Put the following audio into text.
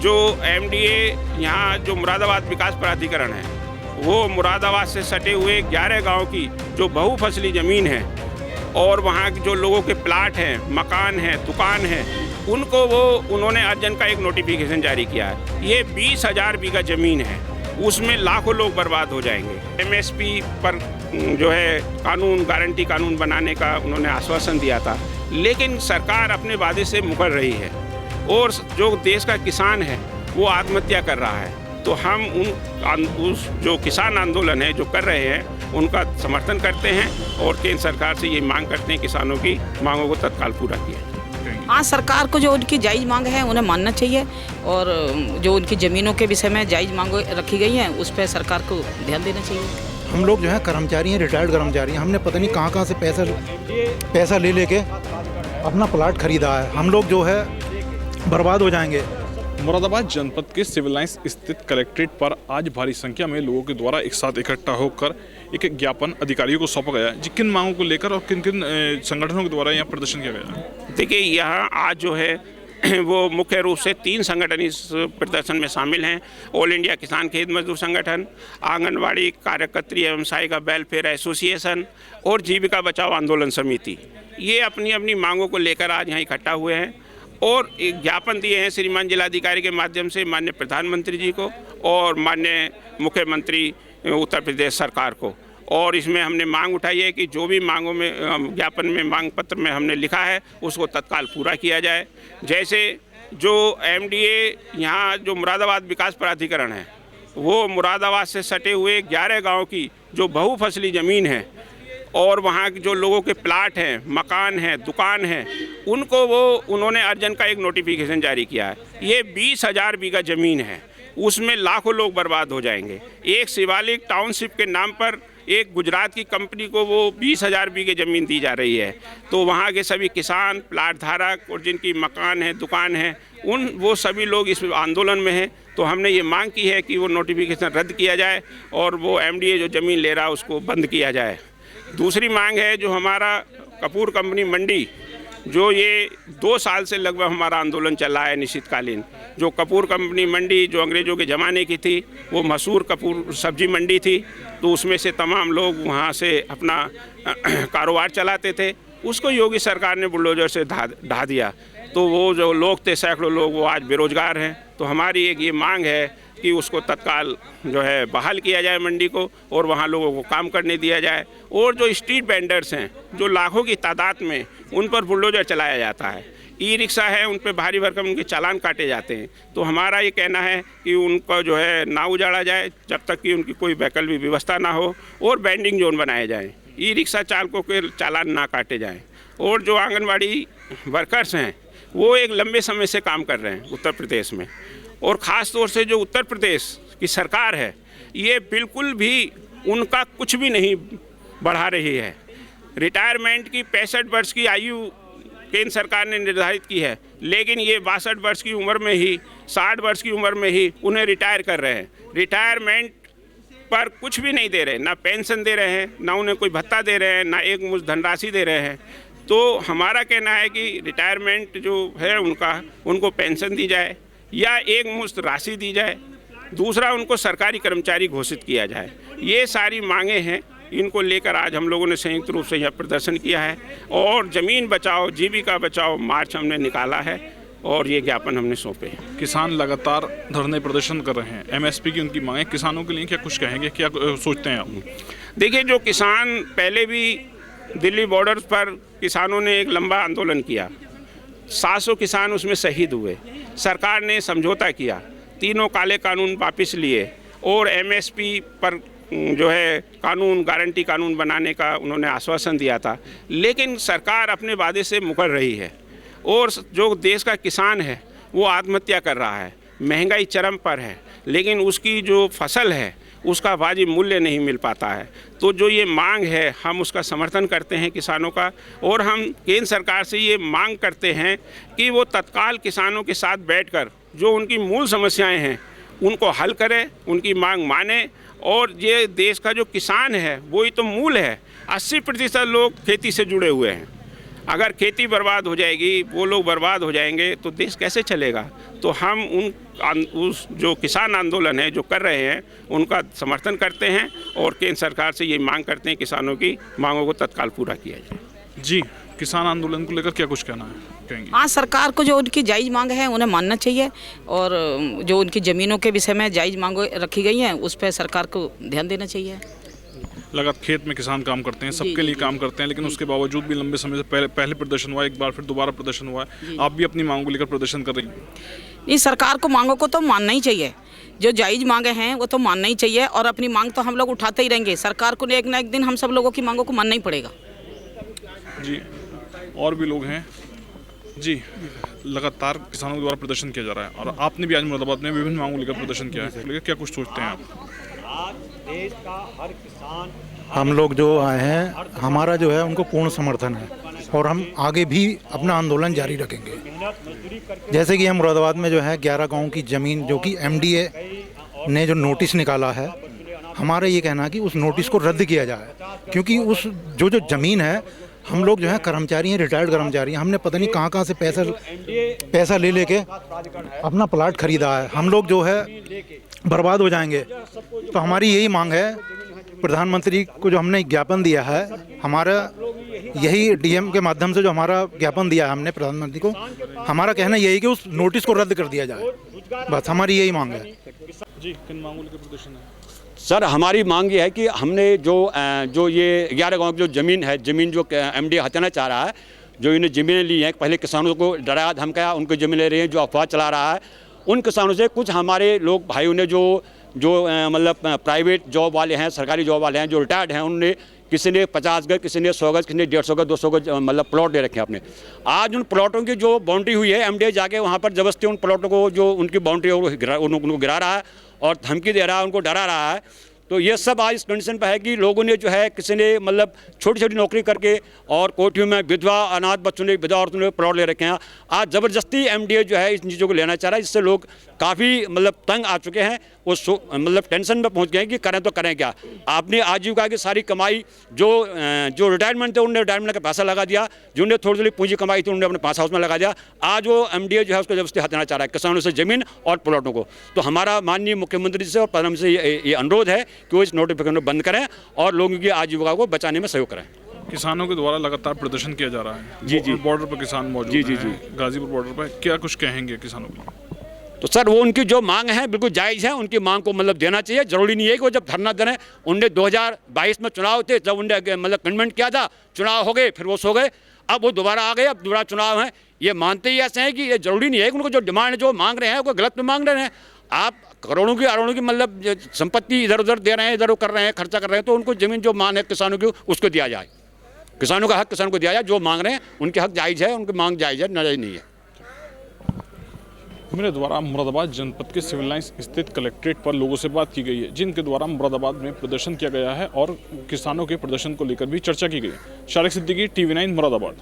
जो एमडीए यहाँ जो मुरादाबाद विकास प्राधिकरण है, वो मुरादाबाद से सटे हुए 11 गांव की जो बहुफसली ज़मीन है और वहाँ के जो लोगों के प्लाट हैं, मकान हैं, दुकान है, उनको उन्होंने अर्जन का एक नोटिफिकेशन जारी किया है। ये 20,000 बीघा ज़मीन है, उसमें लाखों लोग बर्बाद हो जाएंगे। एमएसपी पर जो है कानून, गारंटी कानून बनाने का उन्होंने आश्वासन दिया था, लेकिन सरकार अपने वादे से मुकर रही है और जो देश का किसान है वो आत्महत्या कर रहा है। तो हम उस जो किसान आंदोलन है जो कर रहे हैं उनका समर्थन करते हैं और केंद्र सरकार से ये मांग करते हैं किसानों की मांगों को तत्काल पूरा किया। हाँ, सरकार को जो उनकी जायज़ मांग है उन्हें मानना चाहिए और जो उनकी ज़मीनों के विषय में जायज़ मांग रखी गई हैं उस पर सरकार को ध्यान देना चाहिए। हम लोग जो है कर्मचारी हैं, रिटायर्ड कर्मचारी हैं, हमने पता नहीं कहाँ से पैसा ले लेके अपना प्लाट खरीदा है। हम लोग जो है बर्बाद हो जाएंगे। मुरादाबाद जनपद के सिविल लाइंस स्थित कलेक्ट्रेट पर आज भारी संख्या में लोगों के द्वारा एक साथ इकट्ठा होकर एक ज्ञापन अधिकारियों को सौंपा गया है। किन मांगों को लेकर और किन किन संगठनों के द्वारा यहाँ प्रदर्शन किया गया है? देखिए, यहाँ आज जो है वो मुख्य रूप से 3 संगठन इस प्रदर्शन में शामिल हैं। ऑल इंडिया किसान खेत मजदूर संगठन, आंगनवाड़ी कार्यकर्त्री एवं सहायिका वेलफेयर एसोसिएशन और जीविका बचाओ आंदोलन समिति। ये अपनी अपनी मांगों को लेकर आज यहाँ इकट्ठा हुए हैं और एक ज्ञापन दिए हैं श्रीमान जिलाधिकारी के माध्यम से माननीय प्रधानमंत्री जी को और माननीय मुख्यमंत्री उत्तर प्रदेश सरकार को। और इसमें हमने मांग उठाई है कि जो भी मांगों में ज्ञापन में मांग पत्र में हमने लिखा है उसको तत्काल पूरा किया जाए। जैसे जो एमडीए यहाँ जो मुरादाबाद विकास प्राधिकरण है, वो मुरादाबाद से सटे हुए 11 गांव की जो बहुफसली ज़मीन है और वहाँ के जो लोगों के प्लाट हैं, मकान हैं, दुकान हैं, उनको उन्होंने अर्जन का एक नोटिफिकेशन जारी किया है। ये 20,000 बीघा ज़मीन है, उसमें लाखों लोग बर्बाद हो जाएंगे। एक शिवालिक टाउनशिप के नाम पर एक गुजरात की कंपनी को वो 20,000 बीघे ज़मीन दी जा रही है। तो वहाँ के सभी किसान, प्लाट धारक और जिनकी मकान है, दुकान है, वो सभी लोग इस आंदोलन में हैं। तो हमने ये मांग की है कि वो नोटिफिकेशन रद्द किया जाए और वो एमडीए जो ज़मीन ले रहा है उसको बंद किया जाए। दूसरी मांग है जो हमारा कपूर कंपनी मंडी, जो ये 2 साल से लगभग हमारा आंदोलन चला है निश्चितकालीन। जो कपूर कंपनी मंडी जो अंग्रेज़ों के ज़माने की थी, वो मशहूर कपूर सब्जी मंडी थी, तो उसमें से तमाम लोग वहाँ से अपना कारोबार चलाते थे। उसको योगी सरकार ने बुलडोजर से ढा दिया। तो वो जो लोग थे, सैकड़ों लोग, वो आज बेरोजगार हैं। तो हमारी एक ये मांग है कि उसको तत्काल जो है बहाल किया जाए मंडी को और वहाँ लोगों को काम करने दिया जाए। और जो स्ट्रीट वेंडर्स हैं, जो लाखों की तादाद में, उन पर बुलडोजर चलाया जाता है। ई रिक्शा है, उन पर भारी भरकम उनके चालान काटे जाते हैं। तो हमारा ये कहना है कि उनको जो है ना उजाड़ा जाए जब तक कि उनकी कोई वैकल्पिक व्यवस्था ना हो और बैंडिंग जोन बनाए जाएँ, ई रिक्शा चालकों के चालान ना काटे जाएँ। और जो आंगनवाड़ी वर्कर्स हैं, वो एक लंबे समय से काम कर रहे हैं उत्तर प्रदेश में, और ख़ास तौर से जो उत्तर प्रदेश की सरकार है, ये बिल्कुल भी उनका कुछ भी नहीं बढ़ा रही है। रिटायरमेंट की 65 वर्ष की आयु केंद्र सरकार ने निर्धारित की है, लेकिन ये 62 वर्ष की उम्र में ही, 60 वर्ष की उम्र में ही उन्हें रिटायर कर रहे हैं। रिटायरमेंट पर कुछ भी नहीं दे रहे, ना पेंशन दे रहे हैं, ना उन्हें कोई भत्ता दे रहे हैं, ना एक मुश्त धनराशि दे रहे हैं। तो हमारा कहना है कि रिटायरमेंट जो है उनको पेंशन दी जाए या एक मुश्त राशि दी जाए। दूसरा, उनको सरकारी कर्मचारी घोषित किया जाए। ये सारी मांगे हैं, इनको लेकर आज हम लोगों ने संयुक्त रूप से यह प्रदर्शन किया है और ज़मीन बचाओ जीविका बचाओ मार्च हमने निकाला है और ये ज्ञापन हमने सौंपे हैं। किसान लगातार धरने प्रदर्शन कर रहे हैं, एमएसपी की उनकी मांगे, किसानों के लिए क्या कुछ कहेंगे, क्या सोचते हैं आप? देखिए, जो किसान पहले भी दिल्ली बॉर्डर पर किसानों ने एक लंबा आंदोलन किया, 700 किसान उसमें शहीद हुए। सरकार ने समझौता किया, तीनों काले कानून वापस लिए और एमएसपी पर जो है कानून, गारंटी कानून बनाने का उन्होंने आश्वासन दिया था, लेकिन सरकार अपने वादे से मुकर रही है और जो देश का किसान है वो आत्महत्या कर रहा है। महंगाई चरम पर है, लेकिन उसकी जो फसल है उसका वाजिब मूल्य नहीं मिल पाता है। तो जो ये मांग है, हम उसका समर्थन करते हैं किसानों का, और हम केंद्र सरकार से ये मांग करते हैं कि वो तत्काल किसानों के साथ बैठकर जो उनकी मूल समस्याएं हैं उनको हल करे, उनकी मांग माने। और ये देश का जो किसान है वही तो मूल है। 80% लोग खेती से जुड़े हुए हैं। अगर खेती बर्बाद हो जाएगी, वो लोग बर्बाद हो जाएंगे तो देश कैसे चलेगा। तो हम उस जो किसान आंदोलन है जो कर रहे हैं उनका समर्थन करते हैं और केंद्र सरकार से ये मांग करते हैं किसानों की मांगों को तत्काल पूरा किया जाए। जी, किसान आंदोलन को लेकर क्या कुछ कहना है, कहेंगे? हाँ, सरकार को जो उनकी जायज़ मांग है उन्हें मानना चाहिए और जो उनकी ज़मीनों के विषय में जायज़ मांग रखी गई हैं उस पर सरकार को ध्यान देना चाहिए। लगातार खेत में किसान काम करते हैं, सबके लिए काम करते हैं, लेकिन उसके बावजूद भी लंबे समय से पहले प्रदर्शन हुआ, एक बार फिर दोबारा प्रदर्शन हुआ है। आप भी अपनी मांगों को लेकर प्रदर्शन कर रही हैं? नहीं, सरकार को मांगों को तो मानना ही चाहिए, जो जायज़ मांगे हैं वो तो मानना ही चाहिए और अपनी मांग तो हम लोग उठाते ही रहेंगे। सरकार को एक ना एक दिन हम सब लोगों की मांगों को मानना ही पड़ेगा। जी, और भी लोग हैं। जी, लगातार किसानों के द्वारा प्रदर्शन किया जा रहा है और आपने भी आज मुरादाबाद में विभिन्न मांगों को लेकर प्रदर्शन किया है, लेकिन क्या कुछ सोचते हैं आप? हम लोग जो आए हैं, हमारा जो है उनको पूर्ण समर्थन है और हम आगे भी अपना आंदोलन जारी रखेंगे। जैसे कि हम मुरादाबाद में जो है 11 गांव की ज़मीन जो कि MDA ने जो नोटिस निकाला है, हमारा ये कहना है कि उस नोटिस को रद्द किया जाए, क्योंकि उस जो ज़मीन है, हम लोग जो है कर्मचारी हैं, रिटायर्ड कर्मचारी हैं, हमने पता नहीं कहाँ से पैसा ले लेके अपना प्लाट खरीदा है। हम लोग जो है बर्बाद हो जाएंगे। तो हमारी यही मांग है, प्रधानमंत्री को जो हमने ज्ञापन दिया है, हमारा यही DM के माध्यम से जो हमारा ज्ञापन दिया है हमने प्रधानमंत्री को, हमारा कहना यही कि उस नोटिस को रद्द कर दिया जाए। बस हमारी यही मांग है। जी, किन मांगों लेकर प्रदर्शन है? सर, हमारी मांग ये है कि हमने जो ये 11 गांव की जो ज़मीन जो MDA हटाना चाह रहा है, जो इन्हें ज़मीनें ली हैं, पहले किसानों को डराया धमकाया, उनको ज़मीन ले रहे हैं, जो अफवाह चला रहा है, उन किसानों से कुछ हमारे लोग भाइयों ने जो मतलब प्राइवेट जॉब वाले हैं, सरकारी जॉब वाले हैं, जो रिटायर्ड हैं, उन्होंने किसी ने 50 गज, किसी ने 100 गज, किसी ने 150 गज, 200 गज मतलब प्लॉट ले रखे हैं अपने। आज उन प्लॉटों की जो बाउंड्री हुई है, MDA जाके वहाँ पर जबरदस्ती उन प्लॉटों को जो उनकी बाउंड्री है उनको गिरा रहा है और धमकी दे रहा है, उनको डरा रहा है। तो ये सब आज इस कंडीशन पर है कि लोगों ने जो है, किसी ने मतलब छोटी छोटी नौकरी करके और कोठियों में विधवा अनाथ बच्चों ने, विधवा औरतों ने प्लॉट ले रखे हैं। आज ज़बरदस्ती MDA जो है इस चीज़ों को लेना चाह रहा है, जिससे लोग काफ़ी मतलब तंग आ चुके हैं, वो मतलब टेंशन में पहुंच गए हैं कि करें तो करें क्या। आपने आजीविका की सारी कमाई जो रिटायरमेंट थे, उन्होंने रिटायरमेंट का पैसा लगा दिया, जिन्होंने थोड़ी थोड़ी पूंजी कमाई थी उन्होंने अपने पास हाउस में लगा दिया। आज वो MDA जो है उसको जबरदस्ती हटाना चाह रहा है किसानों से ज़मीन और प्लॉटों को। तो हमारा माननीय मुख्यमंत्री से और प्रधानमंत्री से ये अनुरोध है कि वो इस नोटिफिकेशन को बंद करें और लोगों की आजीविका को बचाने में सहयोग करें। किसानों के द्वारा लगातार प्रदर्शन किया जा रहा है। जी, जी। बॉर्डर पर किसान मौजूद जी, जी, हैं, गाजीपुर बॉर्डर पर, क्या कुछ कहेंगे किसानों को? तो सर, वो उनकी जो मांग है बिल्कुल जायज़ है, उनकी मांग को मतलब देना चाहिए। ज़रूरी नहीं है कि वो जब धरना दें। उनने 2022 में चुनाव थे, जब उनने मतलब कमेंट किया था, चुनाव हो गए, फिर वो सो गए, अब वो दोबारा आ गए, अब दोबारा चुनाव है। ये मानते ही ऐसे हैं कि ये ज़रूरी नहीं है कि उनको जो डिमांड जो मांग रहे हैं वो गलत में मांग रहे हैं। आप करोड़ों की अरबों की मतलब संपत्ति इधर उधर दे रहे हैं, इधर कर रहे हैं, खर्चा कर रहे हैं, तो उनको ज़मीन जो मांग है किसानों की उसको दिया जाए। किसानों का हक किसानों को दिया जाए, जो मांग रहे हैं उनके हक जायज़ है, उनकी मांग जायज़ है, नाजायज़ नहीं है। मेरे द्वारा मुरादाबाद जनपद के सिविल लाइंस स्थित कलेक्ट्रेट पर लोगों से बात की गई है, जिनके द्वारा मुरादाबाद में प्रदर्शन किया गया है और किसानों के प्रदर्शन को लेकर भी चर्चा की गई है। शारिक सिद्दीकी, TV9 मुरादाबाद।